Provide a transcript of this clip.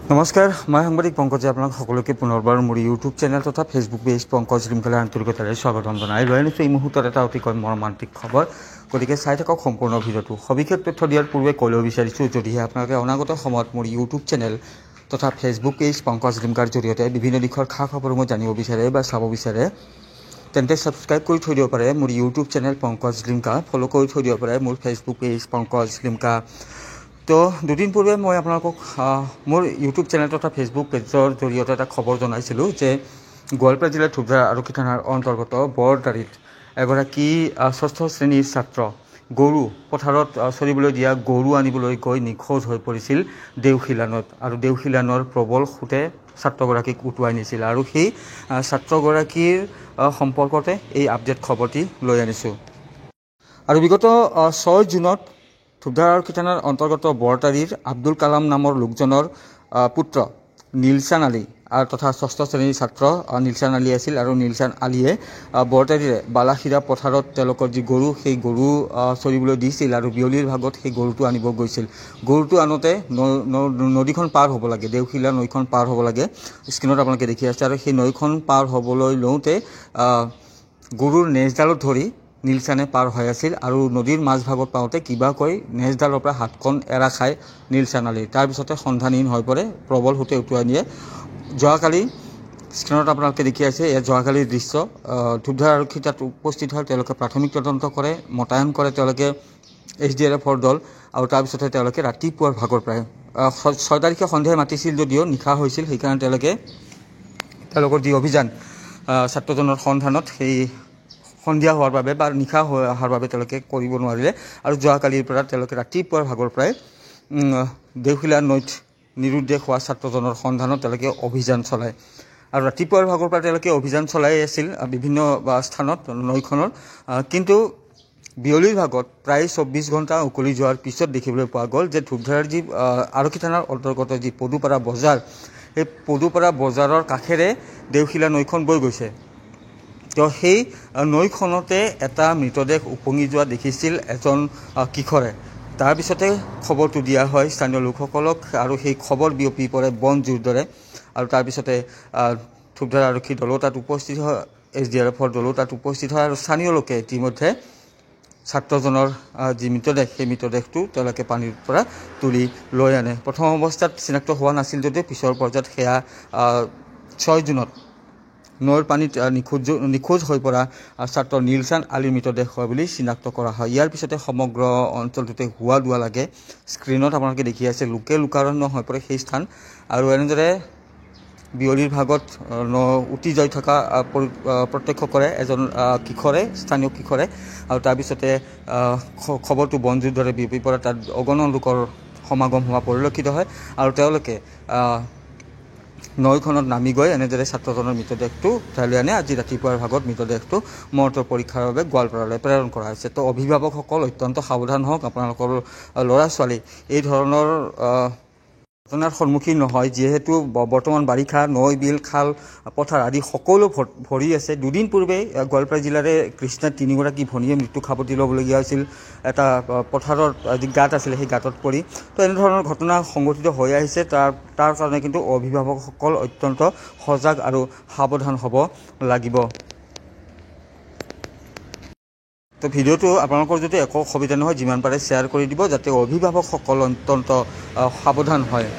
নমস্কাৰ, মই সাংবাদিক পংকজে আপোনাক সকলোকে পুনৰবাৰ মোৰ ইউটিউব চেনেল তথা ফেচবুক পেজ পংকজ লিমকালাৰ আন্তৰিকতাৰে স্বাগতম জনাই লৈ আনিছোঁ এই মুহূৰ্তত এটা অতিকৈ মৰ্মান্তিক খবৰ। গতিকে চাই থাকক সম্পূৰ্ণ ভিডিঅ'টো। সবিশেষ তথ্য দিয়াৰ পূৰ্বে ক'লেও বিচাৰিছোঁ, যদিহে আপোনালোকে অনাগত সময়ত মোৰ ইউটিউব চেনেল তথা ফেচবুক পেজ পংকজ লিমকাৰ জৰিয়তে বিভিন্ন দিশৰ খা খবৰসমূহ জানিব বিচাৰে বা চাব বিচাৰে, তেন্তে ছাবস্ক্ৰাইব কৰি থৈ দিব পাৰে মোৰ YouTube channel Pankaj Limca, follow' কৰি থৈ দিব পাৰে মোৰ ফেচবুক পেজ পংকজ লিমকা। তো দুদিন পূৰ্বে মই আপোনালোকক মোৰ ইউটিউব চেনেল তথা ফেচবুক পেজৰ জৰিয়তে এটা খবৰ জনাইছিলোঁ যে গোৱালপাৰা জিলাৰ ধুবৰা আৰক্ষী থানাৰ অন্তৰ্গত বৰদাৰিত এগৰাকী ষষ্ঠ শ্ৰেণীৰ ছাত্ৰ গৰু পথাৰত চৰিবলৈ দিয়া গৰু আনিবলৈ গৈ নিখোজ হৈ পৰিছিল দেওশিলা নৈত, আৰু দেওশিলা নৈৰ প্ৰবল সোঁতে ছাত্ৰগৰাকীক উটুৱাই নিছিল। আৰু সেই ছাত্ৰগৰাকীৰ সম্পৰ্কতে এই আপডেট খবৰটি লৈ আনিছোঁ। আৰু বিগত 6 জুনত ধুবৰা আৰক্ষী থানাৰ অন্তৰ্গত বৰতাৰীৰ আব্দুল কালাম নামৰ লোকজনৰ পুত্ৰ নীলচান আলী তথা ষষ্ঠ শ্ৰেণীৰ ছাত্ৰ নীলচান আলী আছিল। আৰু নীলচান আলীয়ে বৰতাৰীৰে বালাসিৰা পথাৰত তেওঁলোকৰ যি গৰু, সেই গৰু চৰিবলৈ দিছিল আৰু বিয়লিৰ ভাগত সেই গৰুটো আনিব গৈছিল। গৰুটো আনোতে নদীখন পাৰ হ'ব লাগে, দেওশিলা নৈখন পাৰ হ'ব লাগে, স্ক্ৰীণত আপোনালোকে দেখি আছে। আৰু সেই নৈখন পাৰ হ'বলৈ লওঁতে গৰুৰ নেজডালত ধৰি নীলচানে পাৰ হৈ আছিল আৰু নদীৰ মাজভাগত পাওঁতে কিবাকৈ নেজডালৰ পৰা হাতখন এৰা খায় নীলচান আলী। তাৰপিছতে সন্ধানহীন হৈ পৰে, প্ৰবল সোঁতে উটুৱাই নিয়ে। যোৱাকালি স্ক্ৰীণত আপোনালোকে দেখি আছে, এয়া যোৱাকালিৰ দৃশ্য। ধুবৰা আৰক্ষী তাত উপস্থিত হয়, তেওঁলোকে প্ৰাথমিক তদন্ত কৰে, মোতায়েন কৰে তেওঁলোকে SDRFৰ দল। আৰু তাৰপিছতে তেওঁলোকে ৰাতিপুৱাৰ ভাগৰ প্ৰায় 6 তাৰিখে সন্ধিয়া মাতিছিল যদিও নিশা হৈছিল, সেইকাৰণে তেওঁলোকৰ যি অভিযান ছাত্ৰজনৰ সন্ধানত সেই সন্ধিয়া হোৱাৰ বাবে বা নিশা অহাৰ বাবে তেওঁলোকে কৰিব নোৱাৰিলে। আৰু যোৱাকালিৰ পৰা তেওঁলোকে ৰাতিপুৱাৰ ভাগৰ পৰাই দেওশিলা নৈত নিৰুদ্দেশ হোৱা ছাত্ৰজনৰ সন্ধানত তেওঁলোকে অভিযান চলায়। আৰু ৰাতিপুৱাৰ ভাগৰ পৰা তেওঁলোকে অভিযান চলাই আছিল বিভিন্ন স্থানত নৈখনৰ। কিন্তু বিয়লিৰ ভাগত প্ৰায় 24 ঘণ্টা উকলি যোৱাৰ পিছত দেখিবলৈ পোৱা গ'ল যে ধুবৰাৰ যি আৰক্ষী থানাৰ অন্তৰ্গত যি পদুপাৰা বজাৰ, সেই পদুপাৰা বজাৰৰ কাষেৰে দেওশিলা নৈখন বৈ গৈছে। তো সেই নৈখনতে এটা মৃতদেহ উপঙি যোৱা দেখিছিল এজন কিশোৰে। তাৰপিছতে খবৰটো দিয়া হয় স্থানীয় লোকসকলক আৰু সেই খবৰ বিয়পি পৰে বন জুইৰ দৰে। আৰু তাৰপিছতে ধুবৰা আৰক্ষী দলো তাত উপস্থিত হয়, SDRFৰ দলো তাত উপস্থিত হয়। আৰু স্থানীয় লোকে ইতিমধ্যে ছাত্ৰজনৰ যি মৃতদেহ, সেই মৃতদেহটো তেওঁলোকে পানীৰ পৰা তুলি লৈ আনে। প্ৰথম অৱস্থাত চিনাক্ত হোৱা নাছিল যদিও পিছৰ পৰ্যায়ত সেয়া 6 জুনত নৈৰ পানীত নিখোজ হৈ পৰা ছাত্ৰ নীলচান আলীৰ মৃতদেহ হয় বুলি চিনাক্ত কৰা হয়। ইয়াৰ পিছতে সমগ্ৰ অঞ্চলটোতে হোৱা দোৱা লাগে। স্ক্ৰীণত আপোনালোকে দেখি আছে, লোকে লোকাৰণ্য হৈ পৰে সেই স্থান। আৰু এনেদৰে বিয়লিৰ ভাগত উটি যাই থকা প্ৰত্যক্ষ কৰে এজন কিশোৰে, স্থানীয় কিশোৰে। আৰু তাৰপিছতে খবৰটো বনজুইৰ দৰে বিয়পি পৰে, তাত অগণন লোকৰ সমাগম হোৱা পৰিলক্ষিত হয়। আৰু তেওঁলোকে নৈখনত নামি গৈ এনেদৰে ছাত্ৰজনৰ মৃতদেহটো উঠাই লৈ আনে। আজি ৰাতিপুৱাৰ ভাগত মৃতদেহটো মৰ্তৰ পৰীক্ষাৰ বাবে গোৱালপাৰালৈ প্ৰেৰণ কৰা হৈছে। তো অভিভাৱকসকল অত্যন্ত সাৱধান হওক, আপোনালোকৰ ল'ৰা ছোৱালী এই ধৰণৰ ঘটনাৰ সন্মুখীন নহয়, যিহেতু বৰ্তমান বাৰিষা, নৈ বিল খাল পথাৰ আদি সকলো ভৰি আছে। দুদিন পূৰ্বে গোৱালপাৰা জিলাৰে কৃষ্ণাত 3গৰাকী ভনীয়ে মৃত্যু সাবটি ল'বলগীয়া হৈছিল এটা পথাৰৰ যি গাঁত আছিলে সেই গাঁতত পৰি। তো এনেধৰণৰ ঘটনা সংঘটিত হৈ আহিছে। তাৰ কাৰণে কিন্তু অভিভাৱকসকল অত্যন্ত সজাগ আৰু সাৱধান হ'ব লাগিব। তো ভিডিঅ'টো আপোনালোকৰ যদি একো অসুবিধা নহয়, যিমান পাৰে শ্বেয়াৰ কৰি দিব, যাতে অভিভাৱকসকল অত্যন্ত সাৱধান হয়।